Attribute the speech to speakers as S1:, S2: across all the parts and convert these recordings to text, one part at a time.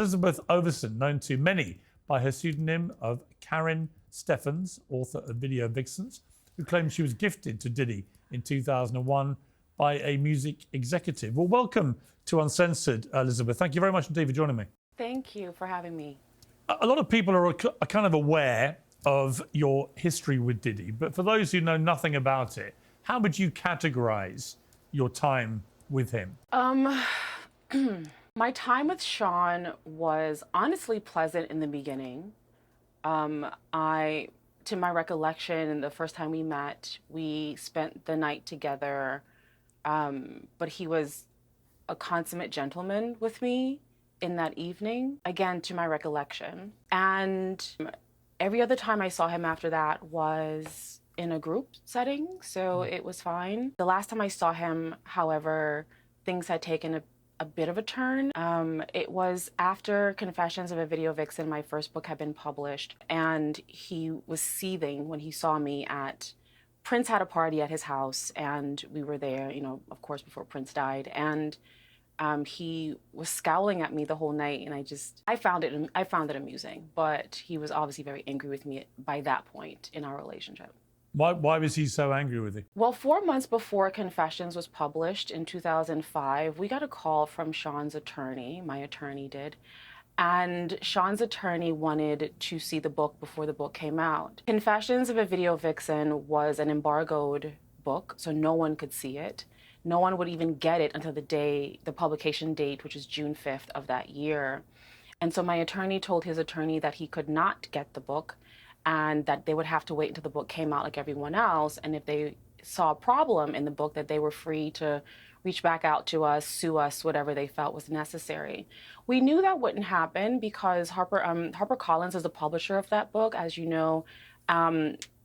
S1: Elisabeth Ovesen, known to many by her pseudonym of Karrine Steffans, author of video Vixens, who claims she was gifted to Diddy in 2001 by a music executive. Well, welcome to Uncensored, Elisabeth. Thank you very much indeed for joining me.
S2: Thank you for having me.
S1: A lot of people are kind of aware of your history with Diddy, but for those who know nothing about it, how would you categorize your time with him?
S2: My time with Sean was honestly pleasant in the beginning. To my recollection, the first time we met, we spent the night together, but he was a consummate gentleman with me in that evening, again, to my recollection. And every other time I saw him after that was in a group setting, so it was fine. The last time I saw him, however, things had taken a bit of a turn. It was after Confessions of a Video Vixen, my first book had been published, and he was seething when he saw me at Prince had a party at his house, and we were there, you know, of course, before Prince died, and he was scowling at me the whole night, and I found it amusing, but he was obviously very angry with me by that point in our relationship.
S1: Why was he so angry with you?
S2: Well, 4 months before Confessions was published in 2005, we got a call from Sean's attorney, my attorney did, and Sean's attorney wanted to see the book before the book came out. Confessions of a Video Vixen was an embargoed book, so no one could see it. No one would even get it until the publication date, which is June 5th of that year. And so my attorney told his attorney that he could not get the book and that they would have to wait until the book came out like everyone else. And if they saw a problem in the book, that they were free to reach back out to us, sue us, whatever they felt was necessary. We knew that wouldn't happen because HarperCollins is the publisher of that book, as you know,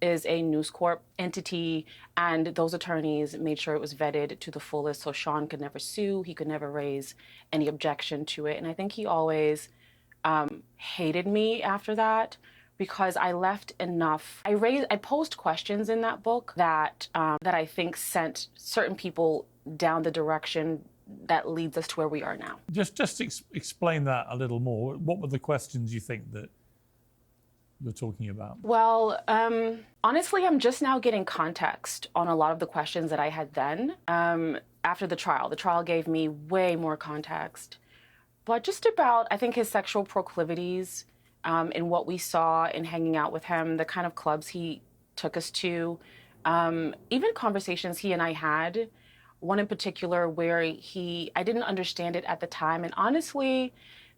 S2: is a News Corp entity, and those attorneys made sure it was vetted to the fullest, so Sean could never sue, he could never raise any objection to it. And I think he always hated me after that because I left enough. I posed questions in that book that I think sent certain people down the direction that leads us to where we are now.
S1: Just explain that a little more. What were the questions you think that you're talking about?
S2: Well, honestly, I'm just now getting context on a lot of the questions that I had then. After the trial gave me way more context. But just about, I think, his sexual proclivities, and what we saw in hanging out with him, the kind of clubs he took us to, even conversations he and I had, one in particular where I didn't understand it at the time. And honestly,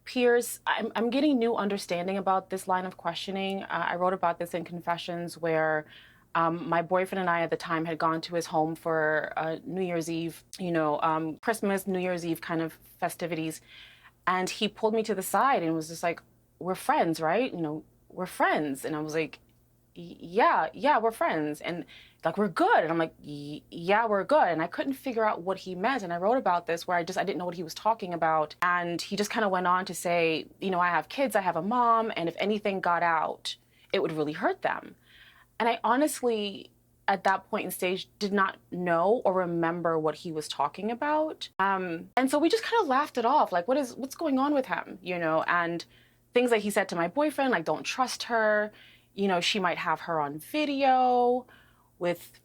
S2: Piers, I'm getting new understanding about this line of questioning. I wrote about this in Confessions where my boyfriend and I at the time had gone to his home for New Year's Eve, Christmas, New Year's Eve kind of festivities. And he pulled me to the side and was just like, "We're friends, right? We're friends." And I was like, yeah, we're friends. And like, "We're good." And I'm like, "Yeah, we're good." And I couldn't figure out what he meant. And I wrote about this where I didn't know what he was talking about. And he just kind of went on to say, "I have kids, I have a mom, and if anything got out, it would really hurt them." And I honestly, at that point in stage, did not know or remember what he was talking about. And so we just kind of laughed it off. Like, what's going on with him? And things like he said to my boyfriend, like, "Don't trust her. She might have her on video with,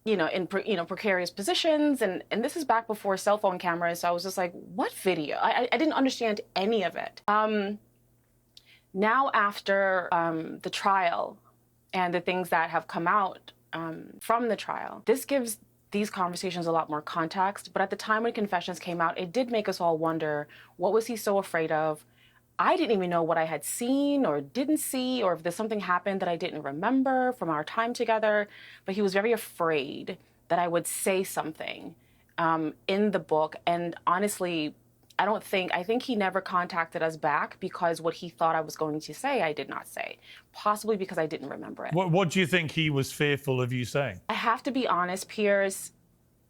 S2: in precarious positions." And this is back before cell phone cameras. So I was just like, what video? I didn't understand any of it. Now after the trial and the things that have come out from the trial, this gives these conversations a lot more context. But at the time when Confessions came out, it did make us all wonder, what was he so afraid of? I didn't even know what I had seen or didn't see, or if there's something happened that I didn't remember from our time together. But he was very afraid that I would say something in the book. And honestly, I think he never contacted us back because what he thought I was going to say, I did not say. Possibly because I didn't remember it.
S1: What do you think he was fearful of you saying?
S2: I have to be honest, Piers,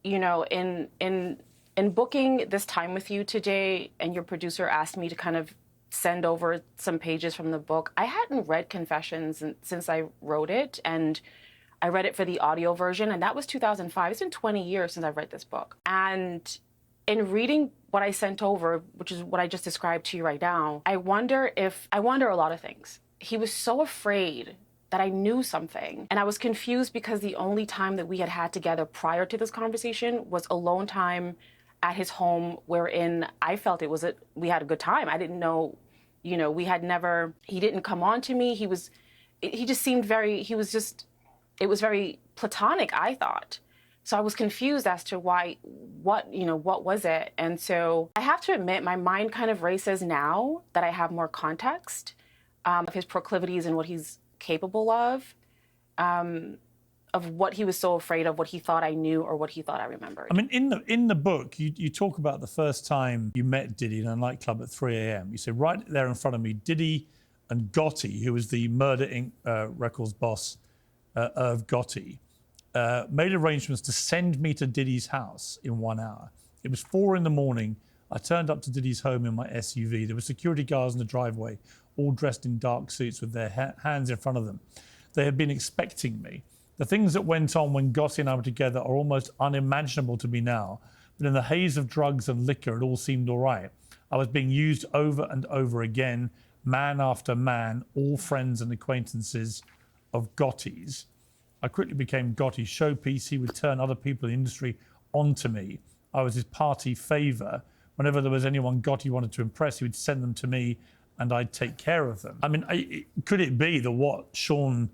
S2: in booking this time with you today, and your producer asked me to kind of send over some pages from the book. I hadn't read Confessions since I wrote it, and I read it for the audio version, and that was 2005. It's been 20 years since I've read this book. And in reading what I sent over, which is what I just described to you right now, I wonder a lot of things. He was so afraid that I knew something. And I was confused because the only time that we had had together prior to this conversation was alone time at his home, wherein I felt we had a good time. I didn't know, he didn't come on to me. It was very platonic, I thought. So I was confused as to what was it? And so I have to admit, my mind kind of races now that I have more context of his proclivities and what he's capable of what he was so afraid of, what he thought I knew or what he thought I remembered.
S1: I mean, in the book, you talk about the first time you met Diddy in a nightclub at 3 a.m. You say, right there in front of me, Diddy and Gotti, who was the Murder Inc. Records boss, Irv Gotti, made arrangements to send me to Diddy's house in 1 hour. It was 4 a.m. I turned up to Diddy's home in my SUV. There were security guards in the driveway, all dressed in dark suits with their hands in front of them. They had been expecting me. The things that went on when Gotti and I were together are almost unimaginable to me now, but in the haze of drugs and liquor, it all seemed all right. I was being used over and over again, man after man, all friends and acquaintances of Gotti's. I quickly became Gotti's showpiece. He would turn other people in the industry onto me. I was his party favour. Whenever there was anyone Gotti wanted to impress, he would send them to me and I'd take care of them. I mean, could it be that what Sean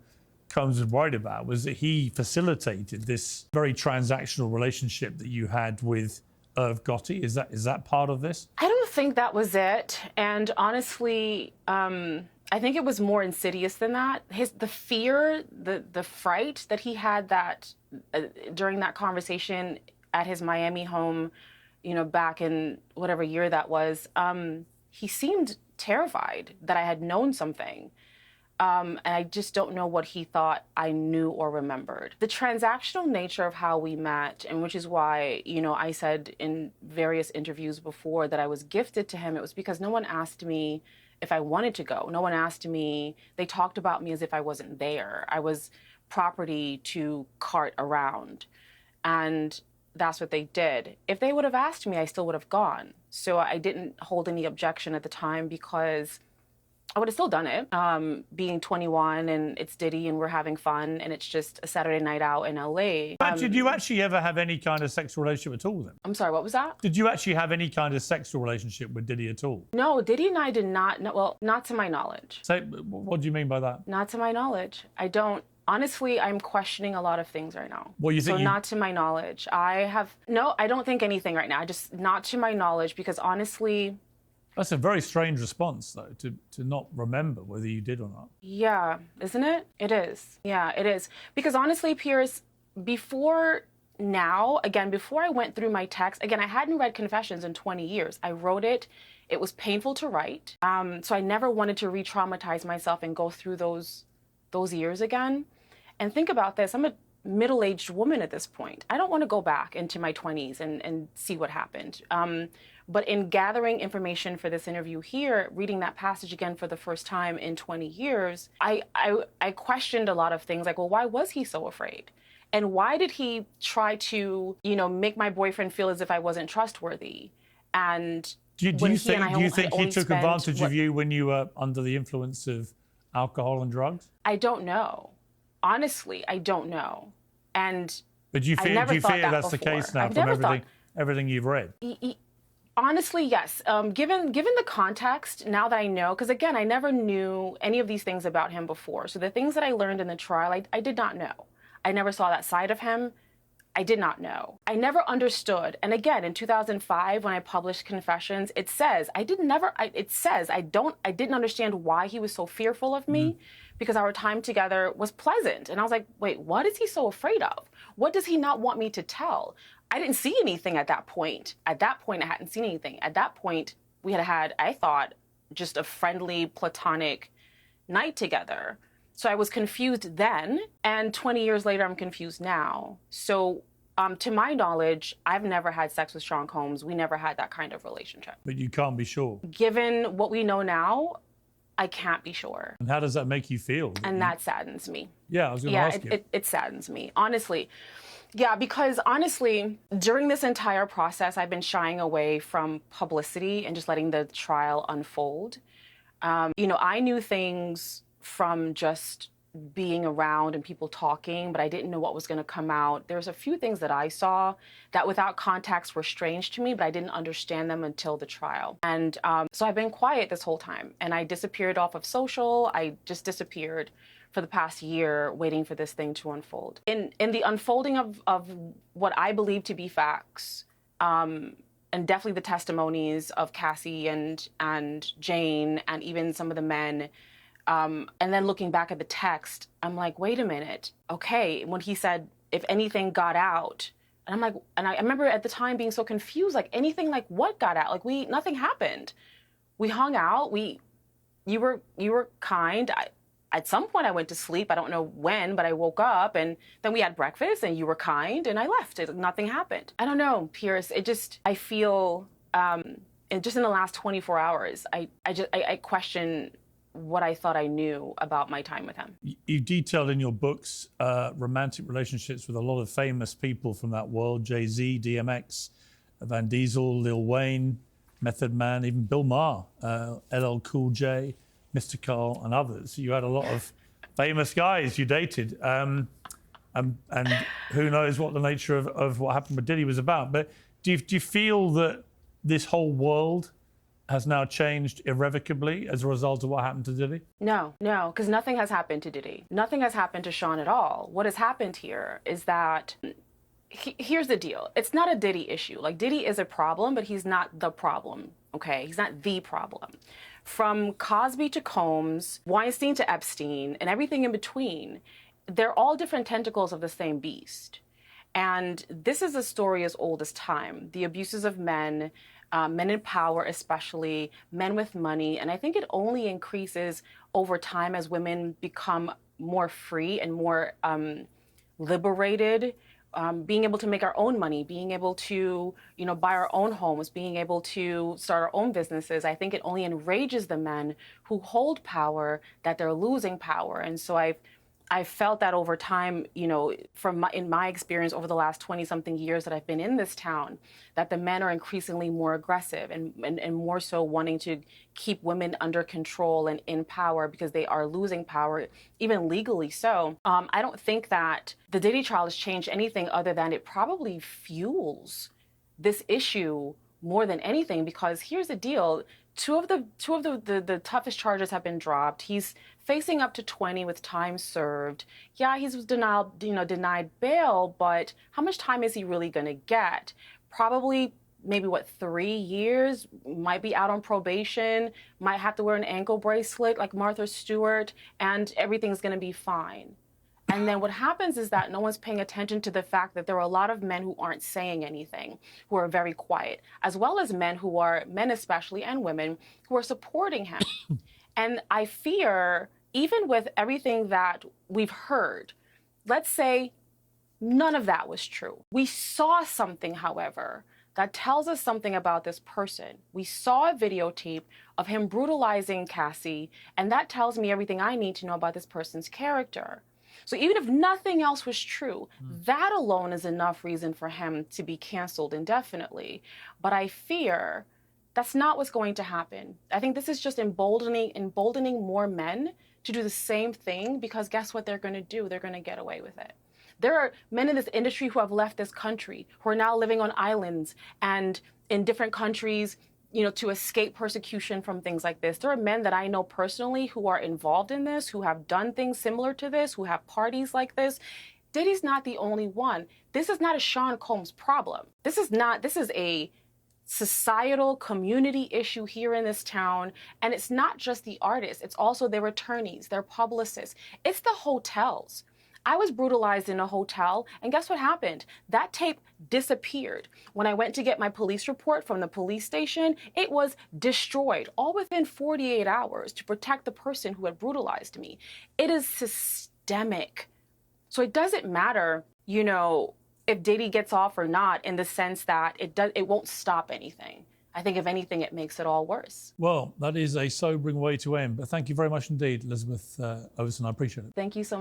S1: Combs was worried about was that he facilitated this very transactional relationship that you had with Irv Gotti? Is that part of this?
S2: I don't think that was it. And honestly, I think it was more insidious than that. The fear, the fright that he had during that conversation at his Miami home, back in whatever year that was, he seemed terrified that I had known something. And I just don't know what he thought I knew or remembered. The transactional nature of how we met, and which is why, I said in various interviews before that I was gifted to him, it was because no one asked me if I wanted to go. No one asked me. They talked about me as if I wasn't there. I was property to cart around. And that's what they did. If they would have asked me, I still would have gone. So I didn't hold any objection at the time because I would have still done it. Being 21 and it's Diddy and we're having fun and it's just a Saturday night out in LA.
S1: But did you actually ever have any kind of sexual relationship at all then?
S2: I'm sorry, what was that?
S1: Did you actually have any kind of sexual relationship with Diddy at all?
S2: No, Diddy and I did not. No, well, not to my knowledge.
S1: So what do you mean by that?
S2: Not to my knowledge. I don't. Honestly, I'm questioning a lot of things right now.
S1: Well, you think
S2: not to my knowledge. I don't think anything right now. I just, not to my knowledge, because honestly...
S1: That's a very strange response, though, to not remember whether you did or not.
S2: Yeah, isn't it? It is. Yeah, it is. Because honestly, Piers, before I went through my text, again, I hadn't read Confessions in 20 years. I wrote it. It was painful to write. So I never wanted to re-traumatize myself and go through those years again. And think about this. I'm a middle-aged woman at this point. I don't want to go back into my 20s and see what happened. But in gathering information for this interview here, reading that passage again for the first time in 20 years, I questioned a lot of things like, well, why was he so afraid? And why did he try to, make my boyfriend feel as if I wasn't trustworthy? And do you
S1: think he took advantage of you when you were under the influence of alcohol and drugs?
S2: I don't know. Honestly, I don't know.
S1: But do you feel that's the case now from everything you've read?
S2: Honestly, yes. Given the context, now that I know, because again, I never knew any of these things about him before. So the things that I learned in the trial, I did not know. I never saw that side of him. I did not know. I never understood. And again, in 2005, when I published Confessions, it says I didn't understand why he was so fearful of me, because our time together was pleasant. And I was like, wait, what is he so afraid of? What does he not want me to tell? I didn't see anything at that point. At that point, I hadn't seen anything. At that point, we had, I thought, just a friendly, platonic night together. So I was confused then, and 20 years later, I'm confused now. So to my knowledge, I've never had sex with Sean Combs. We never had that kind of relationship.
S1: But you can't be sure.
S2: Given what we know now, I can't be sure.
S1: And how does that make you feel?
S2: And that saddens me.
S1: Yeah, I was going to ask you.
S2: It saddens me, honestly. Yeah, because honestly, during this entire process, I've been shying away from publicity and just letting the trial unfold. I knew things from just being around and people talking, but I didn't know what was going to come out. There's a few things that I saw that without context were strange to me, but I didn't understand them until the trial. And so I've been quiet this whole time, and I disappeared off of social. I just disappeared for the past year waiting for this thing to unfold. In the unfolding of what I believe to be facts, and definitely the testimonies of Cassie and Jane and even some of the men, and then looking back at the text, I'm like, wait a minute. Okay, when he said, if anything got out, and I'm like, and I remember at the time being so confused, like anything like what got out? Like nothing happened. We hung out, you were kind. At some point I went to sleep, I don't know when, but I woke up and then we had breakfast and you were kind and I left. Nothing happened. I don't know, Piers, I feel, just in the last 24 hours, I question what I thought I knew about my time with him.
S1: You detailed in your books romantic relationships with a lot of famous people from that world: Jay-Z, DMX, Van Diesel, Lil Wayne, Method Man, even Bill Maher, LL Cool J, Mr. Carl, and others. You had a lot of famous guys you dated, and who knows what the nature of what happened with Diddy was about. But do you feel that this whole world has now changed irrevocably as a result of what happened to Diddy?
S2: No, because nothing has happened to Diddy. Nothing has happened to Sean at all. What has happened here is that, here's the deal. It's not a Diddy issue. Like, Diddy is a problem, but he's not the problem, okay? He's not the problem. From Cosby to Combs, Weinstein to Epstein, and everything in between, they're all different tentacles of the same beast. And this is a story as old as time. The abuses of men, men in power especially, men with money, and I think it only increases over time as women become more free and more liberated. Being able to make our own money, being able to, buy our own homes, being able to start our own businesses. I think it only enrages the men who hold power that they're losing power. And so I've felt that over time, in my experience over the last 20-something years that I've been in this town, that the men are increasingly more aggressive and more so wanting to keep women under control and in power because they are losing power, even legally so. I don't think that the Diddy trial has changed anything other than it probably fuels this issue more than anything, because here's the deal. Two of the toughest charges have been dropped. He's facing up to 20 with time served. Yeah, he's denied bail, but how much time is he really going to get? Probably maybe 3 years, might be out on probation, might have to wear an ankle bracelet like Martha Stewart, and everything's going to be fine. And then what happens is that no one's paying attention to the fact that there are a lot of men who aren't saying anything, who are very quiet, as well as men especially, and women, who are supporting him. And I fear, even with everything that we've heard, let's say none of that was true. We saw something, however, that tells us something about this person. We saw a videotape of him brutalizing Cassie, and that tells me everything I need to know about this person's character. So even if nothing else was true, that alone is enough reason for him to be canceled indefinitely. But I fear that's not what's going to happen. I think this is just emboldening more men to do the same thing, because guess what they're going to do? They're going to get away with it. There are men in this industry who have left this country, who are now living on islands and in different countries, to escape persecution from things like this. There are men that I know personally who are involved in this, who have done things similar to this, who have parties like this. Diddy's not the only one. This is not a Sean Combs problem. This is a societal community issue here in this town. And it's not just the artists. It's also their attorneys, their publicists. It's the hotels. I was brutalized in a hotel, and guess what happened? That tape disappeared. When I went to get my police report from the police station, it was destroyed, all within 48 hours, to protect the person who had brutalized me. It is systemic. So it doesn't matter, if Diddy gets off or not, in the sense that it won't stop anything. I think if anything, it makes it all worse.
S1: Well, that is a sobering way to end. But thank you very much indeed, Elisabeth Ovesen. I appreciate it.
S2: Thank you so much.